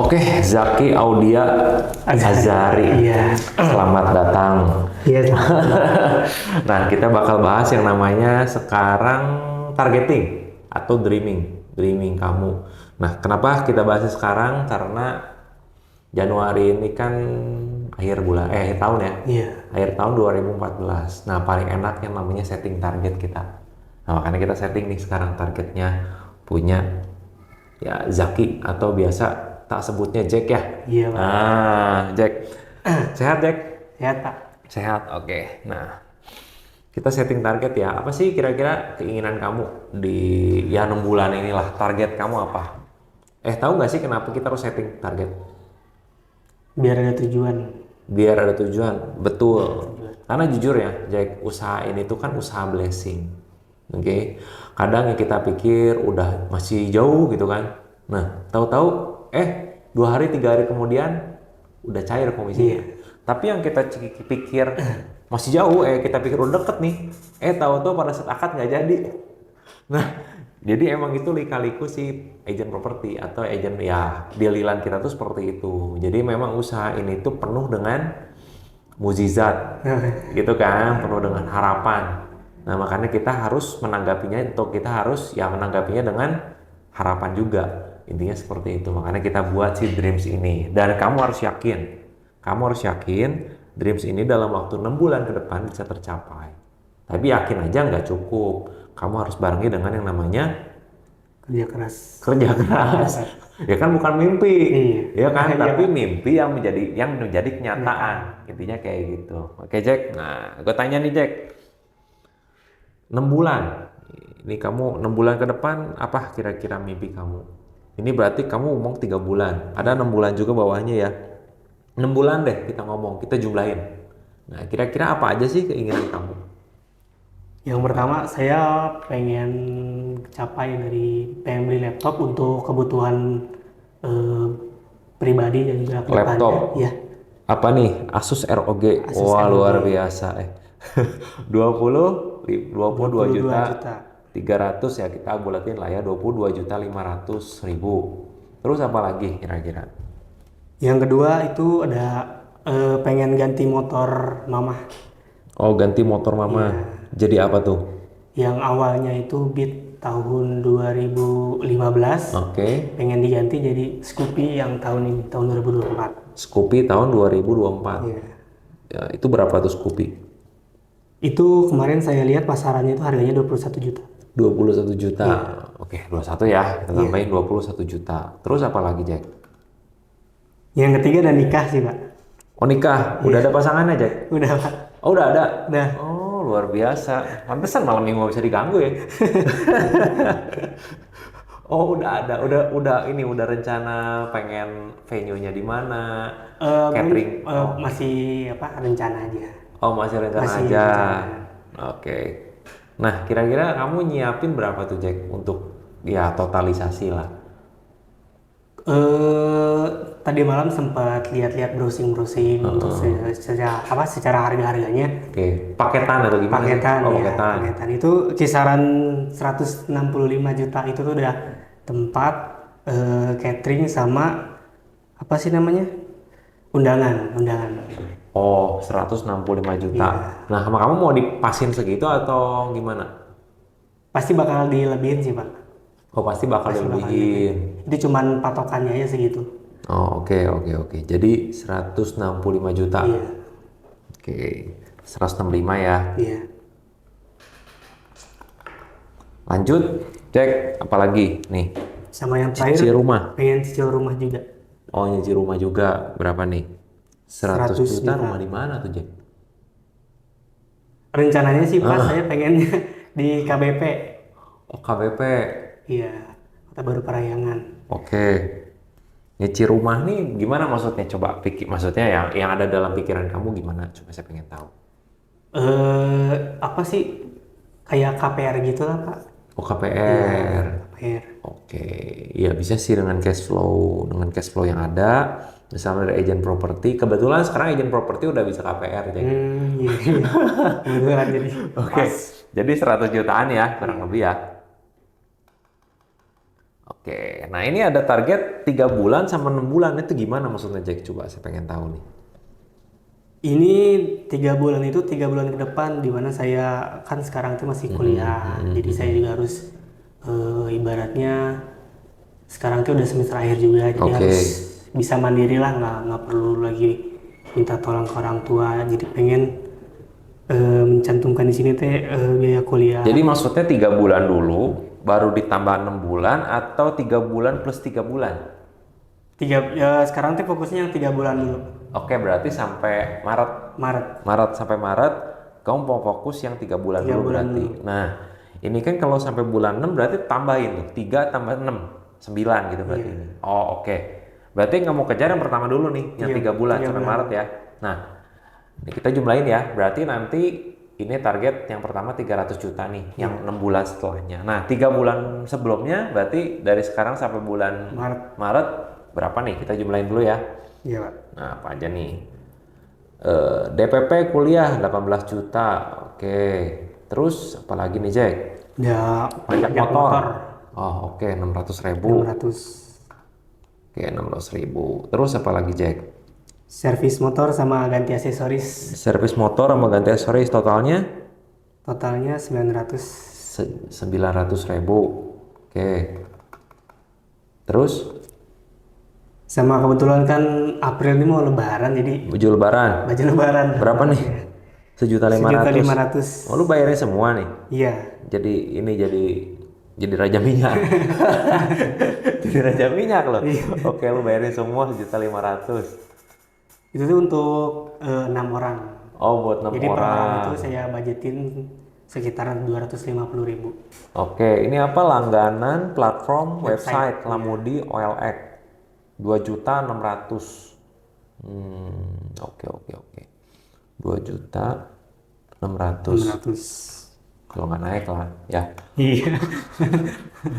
Oke, Zaki Audia Azari. Iya. Selamat datang. Iya. Nah, kita bakal bahas yang namanya sekarang targeting atau dreaming kamu. Nah, kenapa kita bahas sekarang? Karena Januari ini kan akhir tahun ya. Iya. Akhir tahun 2014. Nah, paling enak yang namanya setting target kita. Nah, makanya kita setting nih sekarang targetnya punya ya Zaki atau biasa tak sebutnya Jack ya. Iya, Pak. Nah, Jack. Sehat, Jack? Sehat, Pak. Sehat, oke. Nah, kita setting target ya. Apa sih kira-kira keinginan kamu di 6 bulan inilah? Target kamu apa? Tahu nggak sih kenapa kita harus setting target? Biar ada tujuan. Biar ada tujuan. Betul. Karena jujur ya, Jack, usaha ini tuh kan usaha blessing. Oke. Kadang yang kita pikir udah masih jauh gitu kan. Nah, tahu-tahu 2 hari 3 hari kemudian udah cair komisinya. Tapi yang kita pikir masih jauh, kita pikir udah deket nih, tahu-tahu pada saat akad nggak jadi. Nah, jadi emang itu lika-liku si agent properti atau agent ya dealilan kita tuh seperti itu. Jadi memang usaha ini tuh penuh dengan mukjizat, gitu kan, penuh dengan harapan. Nah, makanya kita harus menanggapinya atau kita harus ya menanggapinya dengan harapan juga. Intinya seperti itu. Makanya kita buat si dreams ini. Dan kamu harus yakin dreams ini dalam waktu 6 bulan ke depan bisa tercapai. Tapi yakin aja nggak cukup. Kamu harus barengi dengan yang namanya Kerja keras. Ya kan bukan mimpi. Iya. Ya kan, Iya. tapi mimpi yang menjadi kenyataan. Intinya kayak gitu. Oke, Jack. Nah, gue tanya nih, Jack. 6 bulan. Ini kamu 6 bulan ke depan apa kira-kira mimpi kamu? Ini berarti kamu ngomong 3 bulan. Ada 6 bulan juga bawahnya ya. 6 bulan deh kita ngomong, kita jumlahin. Nah, kira-kira apa aja sih keinginan kamu? Yang pertama, saya pengen beli laptop untuk kebutuhan pribadi dan juga kedepannya. Laptop? Iya. Apa nih? Asus ROG. Asus Wah, ROG. luar biasa. 22 juta. 300 ya, kita bulatin lah ya, 22.500.000. Terus apa lagi kira-kira? Yang kedua itu ada pengen ganti motor mama. Oh, ganti motor mama. Iya. Jadi apa tuh? Yang awalnya itu Beat tahun 2015. Oke. Pengen diganti jadi Scoopy yang tahun ini, tahun 2024. Scoopy tahun 2024. Iya. Ya, itu berapa tuh Scoopy? Itu kemarin saya lihat pasarannya itu harganya 21 juta. 21 juta. Iya. Oke, 21 ya. Kita tambahin 21 juta. Terus apa lagi, Jack? Yang ketiga ada nikah sih, Pak. Oh, nikah. Udah ada pasangannya, Jack? Udah, Pak. Oh, udah ada? Udah. Oh, luar biasa. Pantesan malam minggu gak bisa diganggu ya. Oh, udah ada. Udah rencana pengen venue-nya di mana? Catering. Masih rencana aja. Oh, masih rencana Masih aja. rencana. Oke. Nah, kira-kira kamu nyiapin berapa tuh, Jack, untuk ya totalisasi lah? Tadi malam sempat lihat-lihat browsing untuk secara harga-harganya. Oke, paketan atau gimana? Paketan, Oh, ya, paketan itu kisaran 165 juta itu tuh udah tempat, catering sama apa sih namanya? Undangan. Oh, 165 juta. Iya. Nah, sama kamu mau dipasin segitu atau gimana? Pasti bakal dilebihin sih, Pak. Oh, pasti bakal Pasti bakal dilebihin. Itu cuman patokannya aja segitu. Oh, oke. Jadi 165 juta. Iya. Oke, 165 ya. Iya. Lanjut, Jack, apalagi nih? Sama yang terakhir, Cicil rumah. pengen cicil rumah juga. Oh, nyicil rumah juga. Berapa nih? 100 100 juta juta. rumah di mana tuh, Jack? Rencananya sih, Pak, saya pengennya di KBP. Oh, KBP. Iya, Kota Baru Parahyangan. Oke. Nyicil rumah nih gimana maksudnya? Coba maksudnya yang ada dalam pikiran kamu gimana? Coba saya pengen tahu. Apa sih? Kayak KPR gitu lah, Pak. Oh, KPR. KPR. Oke. Ya bisa sih dengan cash flow yang ada. Misalnya dari agent properti, kebetulan sekarang agent properti udah bisa KPR jadi. Iya. Kebetulan jadi. Oke. Jadi 100 jutaan ya, kurang lebih ya. Oke, nah ini ada target 3 bulan sama 6 bulan, itu gimana maksudnya Jack? Coba saya pengen tahu nih. Ini 3 bulan itu 3 bulan ke depan, di mana saya kan sekarang tuh masih kuliah, jadi saya juga harus ibaratnya sekarang tuh udah semester akhir juga, jadi Oke. harus bisa mandiri lah, nggak perlu lagi minta tolong ke orang tua. Jadi pengen mencantumkan di sini teh biaya kuliah. Jadi maksudnya 3 bulan dulu, baru ditambah 6 bulan atau 3 bulan plus 3 bulan? Sekarang tuh fokusnya yang 3 bulan dulu. Oke, berarti sampai Maret. Maret. Maret sampai Maret, kamu mau fokus yang 3 bulan 3 dulu bulan berarti. Nah, ini kan kalau sampai bulan 6 berarti tambahin tuh, 3 tambah 6, 9 gitu berarti ini. Oh, oke. Berarti nggak mau kejar yang pertama dulu nih, yang 3 bulan 3 sampai bulan. Maret ya. Nah, ini kita jumlahin ya. Berarti nanti ini target yang pertama 300 juta nih, yang 6 bulan setelahnya. Nah, 3 bulan sebelumnya berarti dari sekarang sampai bulan Maret berapa nih? Kita jumlahin dulu ya. Iya, Pak. Nah, apa aja nih? DPP kuliah 18 juta. Oke. Terus apa lagi nih, Jack? Udah Pajak motor. Oh, oke, 600.000. 600. Oke, 600.000. Terus apa lagi, Jack? Servis motor sama ganti aksesoris, Servis motor sama ganti aksesoris totalnya totalnya 900. 900.000. Oke. Terus Sama kebetulan kan April ini mau lebaran, jadi baju lebaran. baju lebaran. Berapa nih? 1.500.000. 1.500. Oh, lu bayarnya semua nih. Iya. Jadi ini jadi raja minyak. Jadi raja minyak loh. Oke, lu bayarin semua 1.500.000. Itu tuh untuk 6 orang. Oh, buat 6 Jadi per orang orang. itu saya budgetin sekitar 250.000. Oke, ini apa? Langganan platform website Lamudi OLX 2.600.000. Oke. 2.600.000. Kalau nggak naik lah ya. Iya.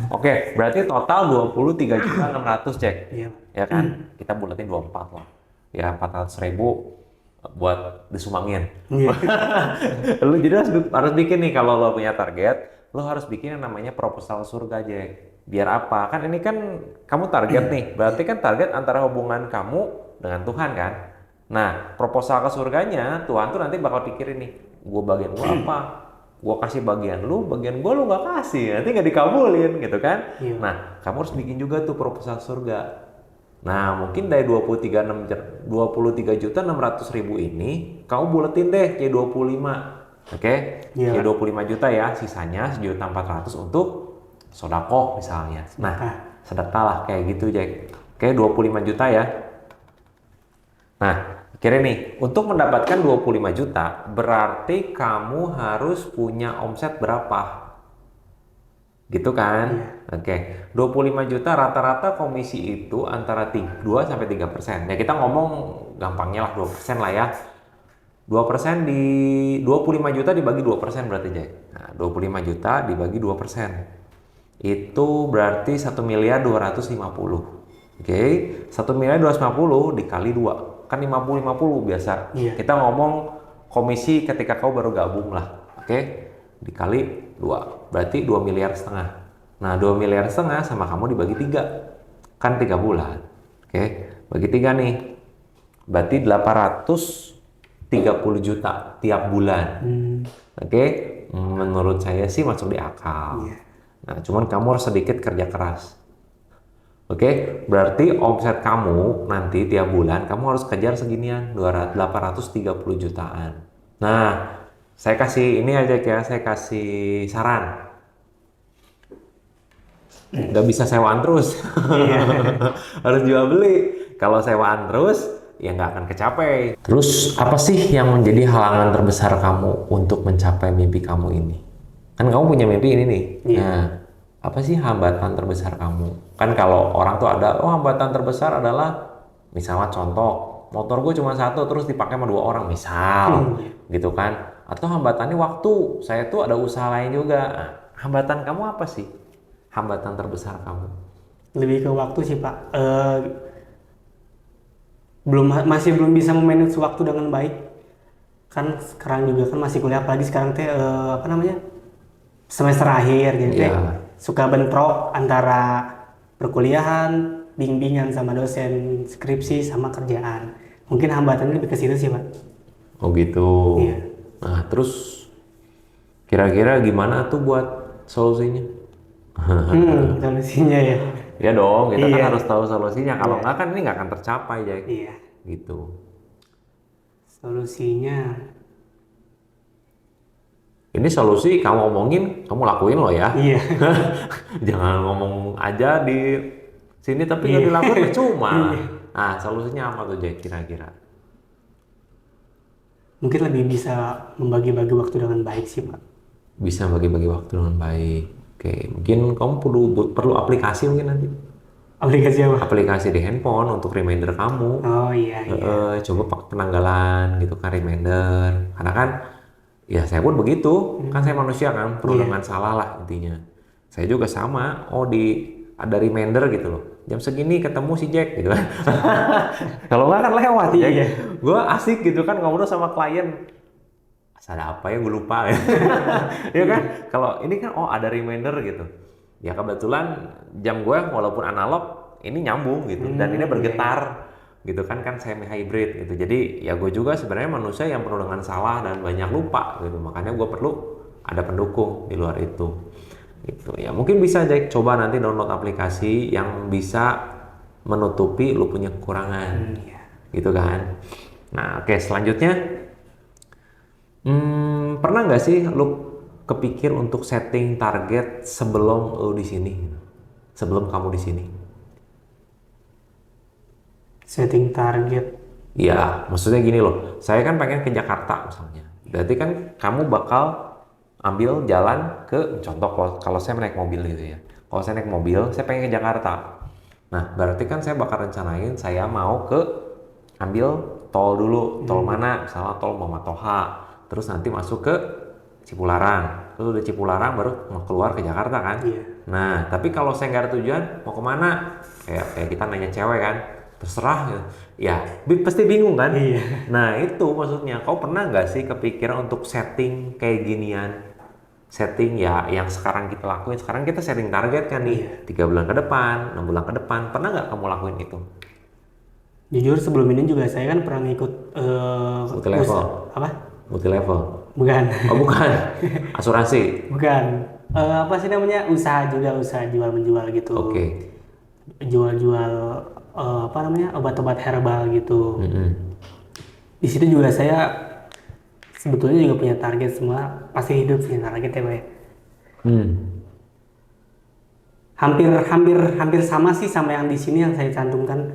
Oke, berarti total 23.600.000 cek. Iya. Ya kan? Kita bulatin 24 lah. Ya 400.000 buat disumbangin. Iya. Lu jadi harus bikin nih, kalau lo punya target, lo harus bikin yang namanya proposal surga, Jack. Biar apa? Kan ini kan kamu target nih, berarti kan target antara hubungan kamu dengan Tuhan kan. Nah, proposal ke surganya, Tuhan tuh nanti bakal pikirin nih, gue bagian gue apa? Gue kasih bagian lu nggak kasih, nanti nggak dikabulin gitu kan. Iya. Nah, kamu harus bikin juga tuh proposal surga. Nah, mungkin dari 23.600.000 ini, kamu buletin deh jadi 25. Oke? Iya. Jadi 25 juta ya, sisanya 1.400.000 untuk sodako misalnya. Nah, sedekah lah kayak gitu, Jack. Oke, 25 juta ya. Nah, akhirnya nih, untuk mendapatkan 25 juta, berarti kamu harus punya omset berapa? Gitu kan? Oke, 25 juta rata-rata komisi itu antara 2-3%. Ya kita ngomong gampangnya lah 2% lah ya. 2% di 25 juta dibagi 2% berarti, Jack. Nah, 25 juta dibagi 2%. Itu berarti 1.250.000. Oke, 1.250.000 dikali 2. Kan 50-50 biasa. Iya. Kita ngomong komisi ketika kau baru gabung lah. Oke, dikali 2. Berarti 2,5 miliar. Nah, 2,5 miliar sama kamu dibagi 3. Kan 3 bulan. Oke, bagi 3 nih. Berarti 830 juta tiap bulan. Oke, menurut saya sih masuk di akal. Iya. Nah, cuman kamu harus sedikit kerja keras. Oke, berarti omset kamu nanti tiap bulan kamu harus kejar seginian, 830 jutaan. Nah, saya kasih ini aja ya, saya kasih saran. Nggak bisa sewaan terus. Harus jual beli. Kalau sewaan terus, ya nggak akan kecapai. Terus apa sih yang menjadi halangan terbesar kamu untuk mencapai mimpi kamu ini? Kan kamu punya mimpi ini nih. Iya. Nah, apa sih hambatan terbesar kamu? Kan kalau orang tuh ada, oh hambatan terbesar adalah, misalnya contoh, motor gue cuma satu terus dipakai sama 2 orang, misal, gitu kan? Atau hambatannya waktu, saya tuh ada usaha lain juga. Nah, hambatan kamu apa sih? Hambatan terbesar kamu? Lebih ke waktu sih, Pak. Masih belum bisa memanage waktu dengan baik. Kan sekarang juga kan masih kuliah, apalagi sekarang teh semester akhir gitu. Iya. Teh suka bentrok antara perkuliahan, bimbingan sama dosen, skripsi sama kerjaan. Mungkin hambatannya lebih ke situ sih, Pak. Oh gitu. Iya. Nah, terus kira-kira gimana tuh buat solusinya? Solusinya ya. Ya dong, kita kan Iya. harus tahu solusinya. Kalau nggak kan ini nggak akan tercapai, Jack. Iya. Gitu. Solusinya Ini solusi kamu omongin, kamu lakuin loh ya. iya. Jangan ngomong aja di sini tapi nggak Iya. dilakuin percuma. Iya. Nah, solusinya apa tuh Jack kira-kira? Mungkin lebih bisa membagi-bagi waktu dengan baik sih, Pak. Bisa bagi-bagi waktu dengan baik. Oke, mungkin kamu perlu aplikasi mungkin nanti. Aplikasi apa? Aplikasi di handphone untuk reminder kamu. Oh iya, iya. Coba pakai penanggalan gitu kan reminder. Karena kan ya saya pun begitu. Kan saya manusia kan, penuh dengan salah lah intinya. Saya juga sama. Oh ada reminder gitu loh. Jam segini ketemu si Jack gitu kan. Kalau nggak kan lewat ya. Iya. Gue asik gitu kan ngobrol sama klien. Ada apa ya gue lupa ya. Ya kan? Kalau ini kan ada reminder gitu. Ya kebetulan jam gue walaupun analog ini nyambung gitu dan ini bergetar gitu kan semi hybrid gitu. Jadi ya gue juga sebenarnya manusia yang penuh dengan salah dan banyak lupa gitu. Makanya gue perlu ada pendukung di luar itu. Gitu ya. Mungkin bisa Jack coba nanti download aplikasi yang bisa menutupi lu punya kekurangan. Iya. Gitu kan. Nah, oke, selanjutnya pernah nggak sih lu kepikir untuk setting target sebelum lu di sini? Sebelum kamu di sini? Setting target. Ya, maksudnya gini loh. Saya kan pengen ke Jakarta misalnya. Berarti kan kamu bakal ambil jalan ke contoh kalau saya naik mobil gitu ya. Kalau saya naik mobil, saya pengen ke Jakarta. Nah, berarti kan saya bakal rencanain saya mau ambil tol dulu. Tol mana? Misalnya tol Muhammad Toha. Terus nanti masuk ke Cipularang, terus udah Cipularang baru mau keluar ke Jakarta kan. Iya. Nah, tapi kalau saya nggak ada tujuan, mau kemana? Kayak kita nanya cewek kan, terserah gitu. Ya, pasti bingung kan? Iya. Nah, itu maksudnya. Kau pernah nggak sih kepikiran untuk setting kayak ginian? Setting ya yang sekarang kita lakuin. Sekarang kita setting target kan nih, 3 bulan ke depan, 6 bulan ke depan. Pernah nggak kamu lakuin itu? Jujur sebelum ini juga saya kan pernah ngikut Multi level. apa? Multi level. Bukan. Oh, bukan. Asuransi. Bukan. Apa sih namanya? Usaha jual menjual gitu. Oke. Jual-jual apa namanya? Obat-obat herbal gitu. Mm-mm. Di situ juga saya sebetulnya juga punya target, semua pasti hidup punya target ya, Pak ya. Hampir sama sih sama yang di sini yang saya cantumkan.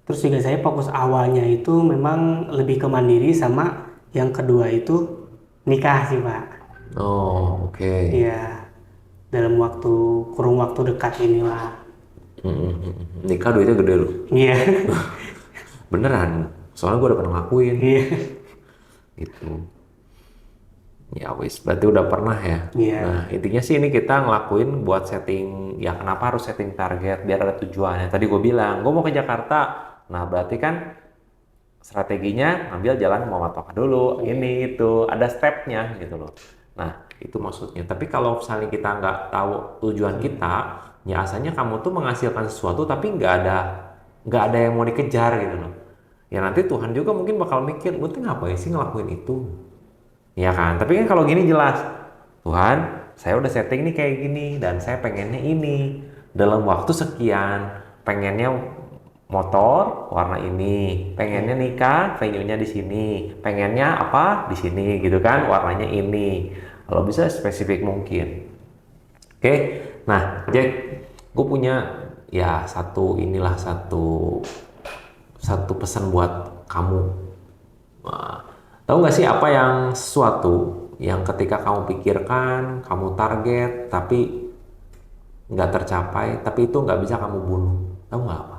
Terus juga saya fokus awalnya itu memang lebih ke mandiri, sama yang kedua itu nikah sih, Pak. Oh, oke. Iya. Dalam kurung waktu dekat inilah. Nikah duitnya gede loh. Iya. Beneran. Soalnya gue udah pernah ngelakuin. Iya. Gitu. Ya wis, berarti udah pernah ya. Iya. Nah, intinya sih ini kita ngelakuin buat setting, ya kenapa harus setting target biar ada tujuannya. Tadi gue bilang, gue mau ke Jakarta. Nah, berarti kan strateginya ambil jalan Muhammad Toha dulu, ini itu ada stepnya gitu loh. Nah, itu maksudnya. Tapi kalau misalnya kita nggak tahu tujuan kita, ya asalnya kamu tuh menghasilkan sesuatu tapi nggak ada yang mau dikejar gitu loh. Ya nanti Tuhan juga mungkin bakal mikir, lu tuh ngapain sih ngelakuin itu? Ya kan? Tapi kan kalau gini jelas, Tuhan, saya udah setting nih kayak gini dan saya pengennya ini dalam waktu sekian, pengennya motor warna ini, pengennya nikah venue-nya di sini, pengennya apa di sini gitu kan, warnanya ini. Kalau bisa spesifik mungkin. Oke, nah Jack, gue punya ya satu pesan buat kamu. Nah, tahu nggak sih apa yang sesuatu yang ketika kamu pikirkan, kamu target tapi nggak tercapai, tapi itu nggak bisa kamu bunuh. Tahu nggak apa?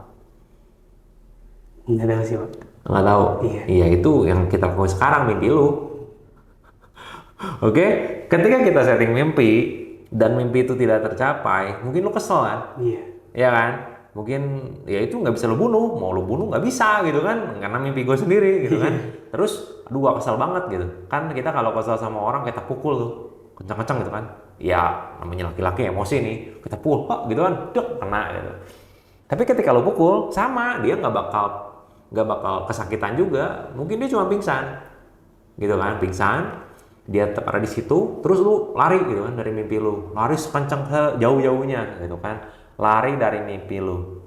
Nggak tahu sih, Pak. Nggak tahu. Iya. Iya, itu yang kita lakukan sekarang, mimpi lu. Oke, ketika kita setting mimpi dan mimpi itu tidak tercapai, mungkin lu kesel kan? Iya. Iya kan? Mungkin ya itu nggak bisa lu bunuh, mau lu bunuh nggak bisa gitu kan? Karena mimpi gue sendiri gitu kan. Terus, aduh gua kesel banget gitu. Kan kita kalau kesel sama orang kita pukul tuh. kencang-kencang gitu kan. Ya namanya laki-laki emosi nih, kita pukul pak gitu kan, dek kena gitu. Tapi ketika lo pukul sama, dia nggak bakal kesakitan juga, mungkin dia cuma pingsan gitu kan, pingsan, dia tetap ada di situ, terus lu lari gitu kan dari mimpi lu, lari sekencang sejauh-jauhnya gitu kan, lari dari mimpi lu.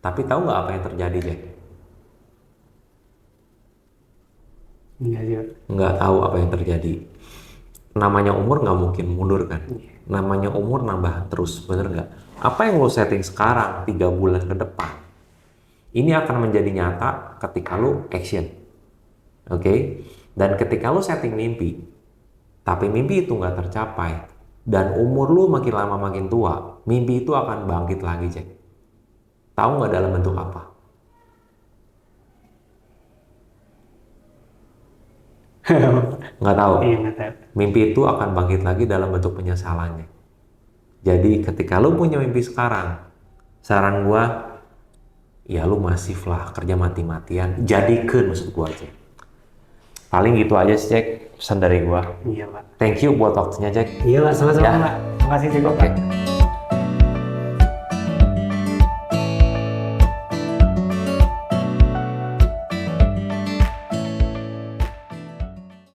Tapi tahu nggak apa yang terjadi, Jack? Enggak sih. Nggak tahu apa yang terjadi. Namanya umur nggak mungkin mundur kan, namanya umur nambah terus, bener nggak? Apa yang lo setting sekarang 3 bulan ke depan, ini akan menjadi nyata ketika lo action. Oke? Dan ketika lo setting mimpi, tapi mimpi itu nggak tercapai, dan umur lo makin lama makin tua, mimpi itu akan bangkit lagi, Jack. Tahu nggak dalam bentuk apa? Nggak tahu. Iya, nggak tahu. Mimpi itu akan bangkit lagi dalam bentuk penyesalannya. Jadi ketika lo punya mimpi sekarang, saran gua, ya lu masif lah, kerja mati-matian, jadikan maksud gua aja. Paling gitu aja sih, Jack, pesan dari gua. Iya, Pak. Thank you buat waktunya, Jack. Iya, Pak. Sama-sama, Ya. Pak. Terima kasih juga, Oke. Pak.